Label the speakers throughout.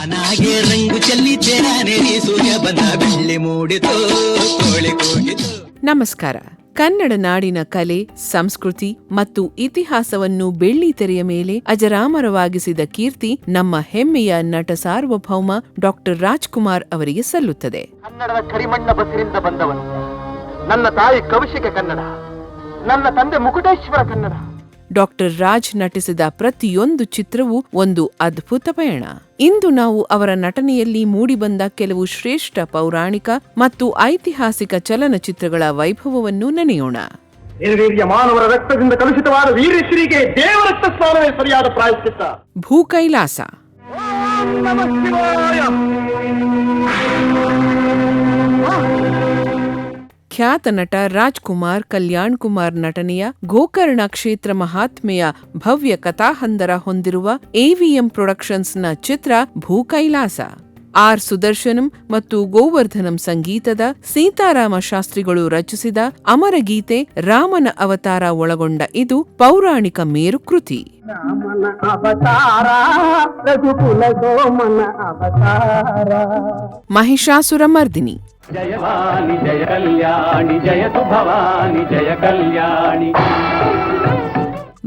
Speaker 1: ತಾನಾಗೆ ರಂಗು ಚೆಲ್ಲಿ ತೆರಾನೇರಿ ಸೂರ್ಯ ಬಂದ ಬೆಳ್ಳಿ ಮೂಡಿತು ಕೋಳಿ ಕೂಗಿತು.
Speaker 2: ನಮಸ್ಕಾರ. ಕನ್ನಡ ನಾಡಿನ ಕಲೆ, ಸಂಸ್ಕೃತಿ ಮತ್ತು ಇತಿಹಾಸವನ್ನು ಬೆಳ್ಳಿ ತೆರೆಯ ಮೇಲೆ ಅಜರಾಮರವಾಗಿಸಿದ ಕೀರ್ತಿ ನಮ್ಮ ಹೆಮ್ಮೆಯ ನಟ ಸಾರ್ವಭೌಮ ಡಾಕ್ಟರ್ ರಾಜ್ಕುಮಾರ್ ಅವರಿಗೆ ಸಲ್ಲುತ್ತದೆ.
Speaker 3: ಕನ್ನಡದ ಕರಿಮಣ್ಣ ಬಸಿರಿಂದ ಬಂದವನು. ನನ್ನ ತಾಯಿ ಕೌಶಿಕ ಕನ್ನಡ, ನನ್ನ ತಂದೆ ಮುಕುಟೇಶ್ವರ ಕನ್ನಡ.
Speaker 2: ಡಾಕ್ಟರ್ ರಾಜ್ ನಟಿಸಿದ ಪ್ರತಿಯೊಂದು ಚಿತ್ರವೂ ಒಂದು ಅದ್ಭುತ ಪಯಣ. ಇಂದು ನಾವು ಅವರ ನಟನೆಯಲ್ಲಿ ಮೂಡಿಬಂದ ಕೆಲವು ಶ್ರೇಷ್ಠ ಪೌರಾಣಿಕ ಮತ್ತು ಐತಿಹಾಸಿಕ ಚಲನಚಿತ್ರಗಳ ವೈಭವವನ್ನು ನೆನೆಯೋಣ.
Speaker 3: ನಿರ್ವೀರ್ಯ ಮಾನವರ ರಕ್ತದಿಂದ ಕಲುಷಿತವಾದ ವೀರಶ್ರೀಗೆ ದೇವರಕ್ತ ಸ್ನಾನವೇ ಸರಿಯಾದ ಪ್ರಾಯಶ್ಚಿತ್ತ.
Speaker 2: ಭೂಕೈಲಾಸ. ಖ್ಯಾತ ನಟ ರಾಜ್ಕುಮಾರ್ ಕಲ್ಯಾಣ್ ಕುಮಾರ್ ನಟನೆಯ ಗೋಕರ್ಣ ಕ್ಷೇತ್ರ ಮಹಾತ್ಮೆಯ ಭವ್ಯ ಕಥಾಹಂದರ ಹೊಂದಿರುವ ಎವಿಎಂ ಪ್ರೊಡಕ್ಷನ್ಸ್ನ ಚಿತ್ರ ಭೂಕೈಲಾಸ. ಆರ್ ಸುದರ್ಶನಂ ಮತ್ತು ಗೋವರ್ಧನಂ ಸಂಗೀತದ ಸೀತಾರಾಮ ಶಾಸ್ತ್ರಿಗಳು ರಚಿಸಿದ ಅಮರಗೀತೆ ರಾಮನ ಅವತಾರ ಒಳಗೊಂಡ ಇದು ಪೌರಾಣಿಕ ಮೇರುಕೃತಿ. ಮಹಿಷಾಸುರ ಮರ್ದಿನಿ.
Speaker 3: ಜಯವಾಣಿ ಜಯ ಕಲ್ಯಾಣಿ ಜಯತು ಭವಾನಿ ಜಯ ಕಲ್ಯಾಣಿ.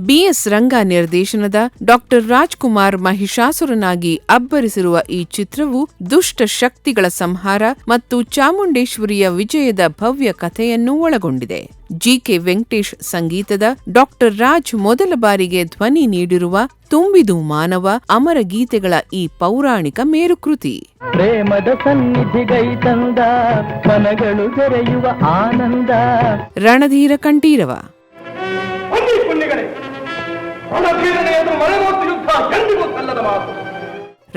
Speaker 2: ಬಿಎಸ್ ರಂಗ ನಿರ್ದೇಶನದ ಡಾಕ್ಟರ್ ರಾಜ್ಕುಮಾರ್ ಮಹಿಷಾಸುರನಾಗಿ ಅಬ್ಬರಿಸಿರುವ ಈ ಚಿತ್ರವು ದುಷ್ಟ ಶಕ್ತಿಗಳ ಸಂಹಾರ ಮತ್ತು ಚಾಮುಂಡೇಶ್ವರಿಯ ವಿಜಯದ ಭವ್ಯ ಕಥೆಯನ್ನು ಒಳಗೊಂಡಿದೆ. ಜಿಕೆ ವೆಂಕಟೇಶ್ ಸಂಗೀತದ ಡಾಕ್ಟರ್ ರಾಜ್ ಮೊದಲ ಬಾರಿಗೆ ಧ್ವನಿ ನೀಡಿರುವ ತುಂಬಿದು ಮಾನವ ಅಮರ ಗೀತೆಗಳ ಈ ಪೌರಾಣಿಕ ಮೇರುಕೃತಿ.
Speaker 3: ಪ್ರೇಮದ ಸನ್ನಿಧಿಗೈ ತಂದ ಮನಗಳು ಬೆರೆಯುವ ಆನಂದ.
Speaker 2: ರಣಧೀರ ಕಂಠೀರವ.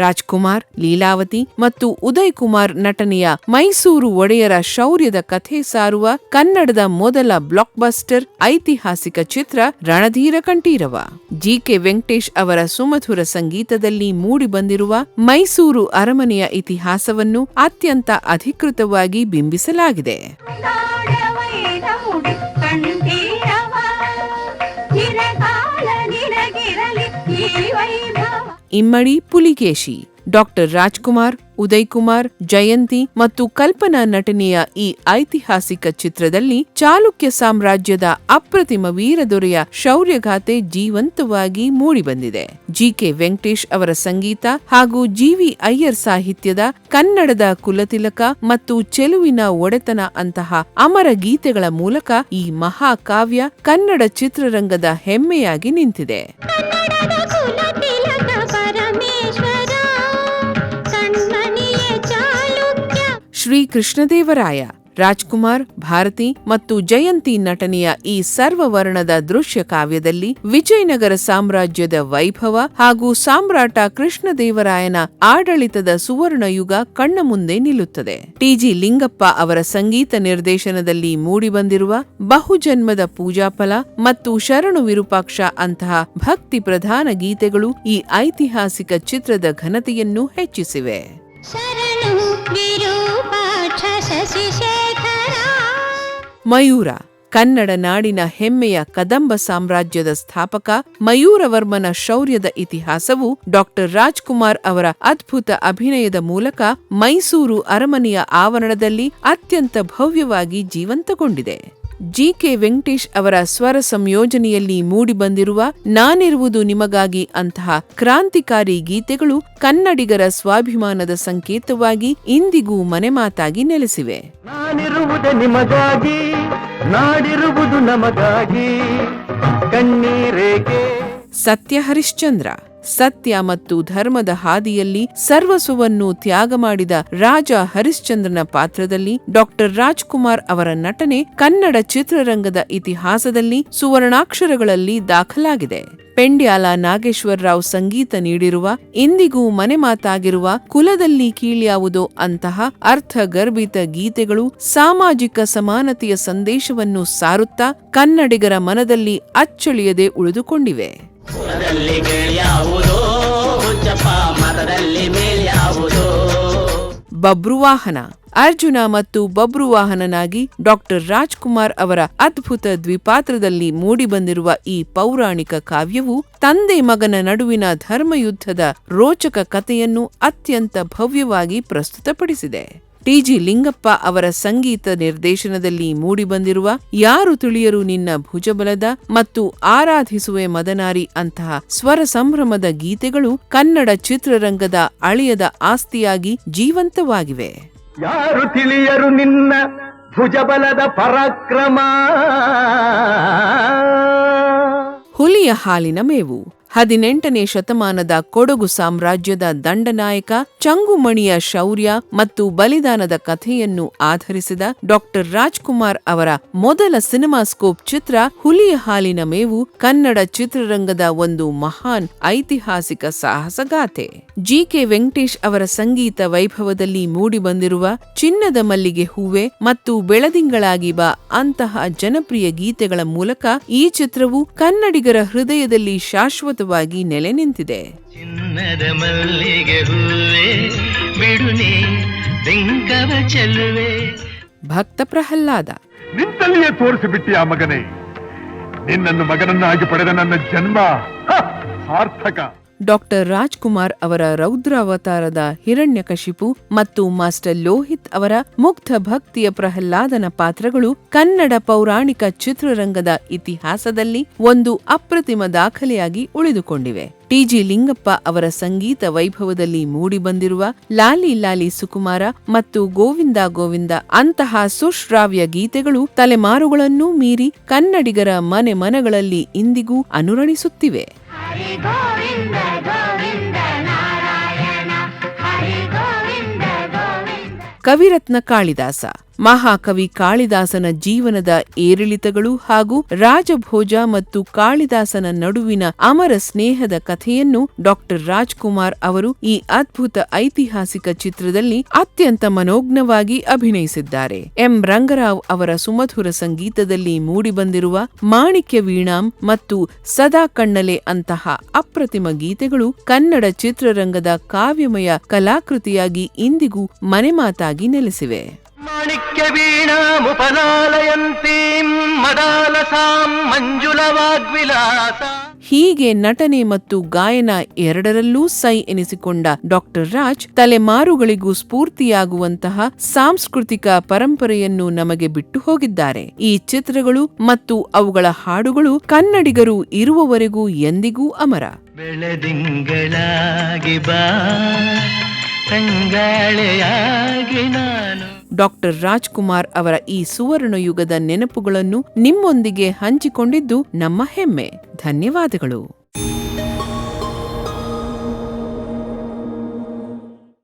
Speaker 2: ರಾಜ್ಕುಮಾರ್, ಲೀಲಾವತಿ ಮತ್ತು ಉದಯ್ ಕುಮಾರ್ ನಟನೆಯ ಮೈಸೂರು ಒಡೆಯರ ಶೌರ್ಯದ ಕಥೆ ಸಾರುವ ಕನ್ನಡದ ಮೊದಲ ಬ್ಲಾಕ್ಬಸ್ಟರ್ ಐತಿಹಾಸಿಕ ಚಿತ್ರ ರಣಧೀರ ಕಂಠೀರವ. ಜಿಕೆ ವೆಂಕಟೇಶ್ ಅವರ ಸುಮಧುರ ಸಂಗೀತದಲ್ಲಿ ಮೂಡಿಬಂದಿರುವ ಮೈಸೂರು ಅರಮನೆಯ ಇತಿಹಾಸವನ್ನು ಅತ್ಯಂತ ಅಧಿಕೃತವಾಗಿ ಬಿಂಬಿಸಲಾಗಿದೆ. ಇಮ್ಮಡಿ ಪುಲಿಕೇಶಿ. ಡಾಕ್ಟರ್ ರಾಜ್ಕುಮಾರ್, ಉದಯ್ ಕುಮಾರ್, ಜಯಂತಿ ಮತ್ತು ಕಲ್ಪನಾ ನಟನೆಯ ಈ ಐತಿಹಾಸಿಕ ಚಿತ್ರದಲ್ಲಿ ಚಾಲುಕ್ಯ ಸಾಮ್ರಾಜ್ಯದ ಅಪ್ರತಿಮ ವೀರದೊರೆಯ ಶೌರ್ಯಗಾಥೆ ಜೀವಂತವಾಗಿ ಮೂಡಿಬಂದಿದೆ. ಜಿಕೆ ವೆಂಕಟೇಶ್ ಅವರ ಸಂಗೀತ ಹಾಗೂ ಜಿವಿ ಅಯ್ಯರ್ ಸಾಹಿತ್ಯದ ಕನ್ನಡದ ಕುಲತಿಲಕ ಮತ್ತು ಚೆಲುವಿನ ಒಡೆತನ ಅಂತಹ ಅಮರ ಗೀತೆಗಳ ಮೂಲಕ ಈ ಮಹಾಕಾವ್ಯ ಕನ್ನಡ ಚಿತ್ರರಂಗದ ಹೆಮ್ಮೆಯಾಗಿ ನಿಂತಿದೆ. ಶ್ರೀ ಕೃಷ್ಣದೇವರಾಯ. ರಾಜ್ಕುಮಾರ್, ಭಾರತಿ ಮತ್ತು ಜಯಂತಿ ನಟನೆಯ ಈ ಸರ್ವವರ್ಣದ ದೃಶ್ಯ ಕಾವ್ಯದಲ್ಲಿ ವಿಜಯನಗರ ಸಾಮ್ರಾಜ್ಯದ ವೈಭವ ಹಾಗೂ ಸಾಮ್ರಾಟ ಕೃಷ್ಣದೇವರಾಯನ ಆಡಳಿತದ ಸುವರ್ಣಯುಗ ಕಣ್ಣ ಮುಂದೆ ನಿಲ್ಲುತ್ತದೆ. ಟಿಜಿ ಲಿಂಗಪ್ಪ ಅವರ ಸಂಗೀತ ನಿರ್ದೇಶನದಲ್ಲಿ ಮೂಡಿಬಂದಿರುವ ಬಹುಜನ್ಮದ ಪೂಜಾಫಲ ಮತ್ತು ಶರಣು ವಿರೂಪಾಕ್ಷ ಅಂತಹ ಭಕ್ತಿ ಪ್ರಧಾನ ಗೀತೆಗಳು ಈ ಐತಿಹಾಸಿಕ ಚಿತ್ರದ ಘನತೆಯನ್ನು ಹೆಚ್ಚಿಸಿವೆ. ಮಯೂರ. ಕನ್ನಡ ನಾಡಿನ ಹೆಮ್ಮೆಯ ಕದಂಬ ಸಾಮ್ರಾಜ್ಯದ ಸ್ಥಾಪಕ ಮಯೂರವರ್ಮನ ಶೌರ್ಯದ ಇತಿಹಾಸವು ಡಾಕ್ಟರ್ ರಾಜ್ಕುಮಾರ್ ಅವರ ಅದ್ಭುತ ಅಭಿನಯದ ಮೂಲಕ ಮೈಸೂರು ಅರಮನೆಯ ಆವರಣದಲ್ಲಿ ಅತ್ಯಂತ ಭವ್ಯವಾಗಿ ಜೀವಂತಗೊಂಡಿದೆ. ಜಿಕೆ ವೆಂಕಟೇಶ್ ಅವರ ಸ್ವರ ಸಂಯೋಜನೆಯಲ್ಲಿ ಮೂಡಿಬಂದಿರುವ ನಾನಿರುವುದು ನಿಮಗಾಗಿ ಅಂತಹ ಕ್ರಾಂತಿಕಾರಿ ಗೀತೆಗಳು ಕನ್ನಡಿಗರ ಸ್ವಾಭಿಮಾನದ ಸಂಕೇತವಾಗಿ ಇಂದಿಗೂ ಮನೆಮಾತಾಗಿ ನೆಲೆಸಿವೆ.
Speaker 3: ನಾನಿರುವುದು ನಿಮಗಾಗಿ, ನಾಡಿರುವುದು ನಮಗಾಗಿ, ಕಣ್ಣೀರೇಕೆ.
Speaker 2: ಸತ್ಯ ಹರಿಶ್ಚಂದ್ರ. ಸತ್ಯ ಮತ್ತು ಧರ್ಮದ ಹಾದಿಯಲ್ಲಿ ಸರ್ವಸ್ವವನ್ನು ತ್ಯಾಗ ಮಾಡಿದ ರಾಜ ಹರಿಶ್ಚಂದ್ರನ ಪಾತ್ರದಲ್ಲಿ ಡಾಕ್ಟರ್ ರಾಜ್ಕುಮಾರ್ ಅವರ ನಟನೆ ಕನ್ನಡ ಚಿತ್ರರಂಗದ ಇತಿಹಾಸದಲ್ಲಿ ಸುವರ್ಣಾಕ್ಷರಗಳಲ್ಲಿ ದಾಖಲಾಗಿದೆ. ಪೆಂಡ್ಯಾಲ ನಾಗೇಶ್ವರರಾವ್ ಸಂಗೀತ ನೀಡಿರುವ ಇಂದಿಗೂ ಮನೆಮಾತಾಗಿರುವ ಕುಲದಲ್ಲಿ ಕೀಳ್ಯಾವುದೋ ಅಂತಹ ಅರ್ಥಗರ್ಭಿತ ಗೀತೆಗಳು ಸಾಮಾಜಿಕ ಸಮಾನತೆಯ ಸಂದೇಶವನ್ನು ಸಾರುತ್ತಾ ಕನ್ನಡಿಗರ ಮನದಲ್ಲಿ ಅಚ್ಚಳಿಯದೆ ಉಳಿದುಕೊಂಡಿವೆ. ಬಬ್ರುವಾಹನ. ಅರ್ಜುನ ಮತ್ತು ಬಬ್ರುವಾಹನನಾಗಿ ಡಾಕ್ಟರ್ ರಾಜ್ಕುಮಾರ್ ಅವರ ಅದ್ಭುತ ದ್ವಿಪಾತ್ರದಲ್ಲಿ ಮೂಡಿಬಂದಿರುವ ಈ ಪೌರಾಣಿಕ ಕಾವ್ಯವು ತಂದೆ ಮಗನ ನಡುವಿನ ಧರ್ಮಯುದ್ಧದ ರೋಚಕ ಕಥೆಯನ್ನು ಅತ್ಯಂತ ಭವ್ಯವಾಗಿ ಪ್ರಸ್ತುತಪಡಿಸಿದೆ. ಟಿ.ಜಿ. ಲಿಂಗಪ್ಪ ಅವರ ಸಂಗೀತ ನಿರ್ದೇಶನದಲ್ಲಿ ಮೂಡಿಬಂದಿರುವ ಯಾರು ತಿಳಿಯರು ನಿನ್ನ ಭುಜಬಲದ ಮತ್ತು ಆರಾಧಿಸುವೆ ಮದನಾರಿ ಅಂತಹ ಸ್ವರ ಸಂಭ್ರಮದ ಗೀತೆಗಳು ಕನ್ನಡ ಚಿತ್ರರಂಗದ ಅಳಿಯದ ಆಸ್ತಿಯಾಗಿ ಜೀವಂತವಾಗಿವೆ.
Speaker 3: ಯಾರು ತಿಳಿಯರು ನಿನ್ನ ಭುಜಬಲದ ಪರಾಕ್ರಮ.
Speaker 2: ಹುಲಿಯ ಹಾಲಿನ ಮೇವು 18ನೇ ಶತಮಾನದ ಕೊಡಗು ಸಾಮ್ರಾಜ್ಯದ ದಂಡನಾಯಕ ಚಂಗುಮಣಿಯ ಶೌರ್ಯ ಮತ್ತು ಬಲಿದಾನದ ಕಥೆಯನ್ನು ಆಧರಿಸಿದ ಡಾಕ್ಟರ್ ರಾಜ್ಕುಮಾರ್ ಅವರ ಮೊದಲ ಸಿನಿಮಾಸ್ಕೋಪ್ ಚಿತ್ರ ಹುಲಿಯ ಹಾಲಿನ ಮೇವು ಕನ್ನಡ ಚಿತ್ರರಂಗದ ಒಂದು ಮಹಾನ್ ಐತಿಹಾಸಿಕ ಸಾಹಸಗಾಥೆ. ಜಿ.ಕೆ. ವೆಂಕಟೇಶ್ ಅವರ ಸಂಗೀತ ವೈಭವದಲ್ಲಿ ಮೂಡಿಬಂದಿರುವ ಚಿನ್ನದ ಮಲ್ಲಿಗೆ ಹೂವೆ ಮತ್ತು ಬೆಳದಿಂಗಳಾಗಿ ಬಾ ಅಂತಹ ಜನಪ್ರಿಯ ಗೀತೆಗಳ ಮೂಲಕ ಈ ಚಿತ್ರವು ಕನ್ನಡಿಗರ ಹೃದಯದಲ್ಲಿ ಶಾಶ್ವತವಾಗಿ ನೆಲೆ ನಿಂತಿದೆ.
Speaker 1: ಚಿನ್ನದ ಮಲ್ಲಿಗೆ ಹೂವೆ ಬಿಡುನೆ ಬೆಂಕವ ಚೆಲ್ಲುವೆ.
Speaker 2: ಭಕ್ತ ಪ್ರಹ್ಲಾದ
Speaker 4: ನಿಂತಲ್ಲಿಯೇ ತೋರಿಸಿಬಿಟ್ಟಿ ಆ ಮಗನೇ, ನಿನ್ನನ್ನು ಮಗನನ್ನಾಗಿ ಪಡೆದ ನನ್ನ ಜನ್ಮ ಸಾರ್ಥಕ.
Speaker 2: ಡಾಕ್ಟರ್ ರಾಜ್ಕುಮಾರ್ ಅವರ ರೌದ್ರಾವತಾರದ ಹಿರಣ್ಯಕಶಿಪು ಮತ್ತು ಮಾಸ್ಟರ್ ಲೋಹಿತ್ ಅವರ ಮುಗ್ಧ ಭಕ್ತಿಯ ಪ್ರಹ್ಲಾದನ ಪಾತ್ರಗಳು ಕನ್ನಡ ಪೌರಾಣಿಕ ಚಿತ್ರರಂಗದ ಇತಿಹಾಸದಲ್ಲಿ ಒಂದು ಅಪ್ರತಿಮ ದಾಖಲೆಯಾಗಿ ಉಳಿದುಕೊಂಡಿವೆ. ಟಿ.ಜಿ. ಲಿಂಗಪ್ಪ ಅವರ ಸಂಗೀತ ವೈಭವದಲ್ಲಿ ಮೂಡಿಬಂದಿರುವ ಲಾಲಿ ಲಾಲಿ ಸುಕುಮಾರ ಮತ್ತು ಗೋವಿಂದ ಗೋವಿಂದ ಅಂತಹ ಸುಶ್ರಾವ್ಯ ಗೀತೆಗಳು ತಲೆಮಾರುಗಳನ್ನೂ ಮೀರಿ ಕನ್ನಡಿಗರ ಮನೆ ಮನಗಳಲ್ಲಿ ಇಂದಿಗೂ ಅನುರಣಿಸುತ್ತಿವೆ. ಕವಿರತ್ನ ಕಾಳಿದಾಸ ಮಹಾಕವಿ ಕಾಳಿದಾಸನ ಜೀವನದ ಏರಿಳಿತಗಳು ಹಾಗೂ ರಾಜಭೋಜ ಮತ್ತು ಕಾಳಿದಾಸನ ನಡುವಿನ ಅಮರ ಸ್ನೇಹದ ಕಥೆಯನ್ನು ಡಾಕ್ಟರ್ ರಾಜ್ಕುಮಾರ್ ಅವರು ಈ ಅದ್ಭುತ ಐತಿಹಾಸಿಕ ಚಿತ್ರದಲ್ಲಿ ಅತ್ಯಂತ ಮನೋಜ್ಞವಾಗಿ ಅಭಿನಯಿಸಿದ್ದಾರೆ. ಎಂ ರಂಗರಾವ್ ಅವರ ಸುಮಧುರ ಸಂಗೀತದಲ್ಲಿ ಮೂಡಿಬಂದಿರುವ ಮಾಣಿಕ್ಯ ವೀಣಾಂ ಮತ್ತು ಸದಾ ಕಣ್ಣಲೆ ಅಂತಹ ಅಪ್ರತಿಮ ಗೀತೆಗಳು ಕನ್ನಡ ಚಿತ್ರರಂಗದ ಕಾವ್ಯಮಯ ಕಲಾಕೃತಿಯಾಗಿ ಇಂದಿಗೂ ಮನೆಮಾತಾಗಿ ನೆಲೆಸಿವೆ.
Speaker 3: ಮಾಣಿಕ್ಯ ವೀಣಾಮುಪಲಾಲಯಂತೀಂ ಮದಾಲಸಾಂ ಮಂಜುಳವಾಗ್ವಿಲಾಸ.
Speaker 2: ಹೀಗೆ ನಟನೆ ಮತ್ತು ಗಾಯನ ಎರಡರಲ್ಲೂ ಸೈ ಎನಿಸಿಕೊಂಡ ಡಾಕ್ಟರ್ ರಾಜ್ ತಲೆಮಾರುಗಳಿಗೂ ಸ್ಫೂರ್ತಿಯಾಗುವಂತಹ ಸಾಂಸ್ಕೃತಿಕ ಪರಂಪರೆಯನ್ನು ನಮಗೆ ಬಿಟ್ಟು ಹೋಗಿದ್ದಾರೆ. ಈ ಚಿತ್ರಗಳು ಮತ್ತು ಅವುಗಳ ಹಾಡುಗಳು ಕನ್ನಡಿಗರು ಇರುವವರೆಗೂ ಎಂದಿಗೂ ಅಮರ.
Speaker 1: ಬೆಳದಿಂಗಳಾಗಿ ಬಾ ತಂಗಾಳೆಯಾಗಿ ನಾನು.
Speaker 2: ಡಾಕ್ಟರ್ ರಾಜ್ಕುಮಾರ್ ಅವರ ಈ ಸುವರ್ಣ ಯುಗದ ನೆನಪುಗಳನ್ನು ನಿಮ್ಮೊಂದಿಗೆ ಹಂಚಿಕೊಂಡಿದ್ದು ನಮ್ಮ ಹೆಮ್ಮೆ. ಧನ್ಯವಾದಗಳು.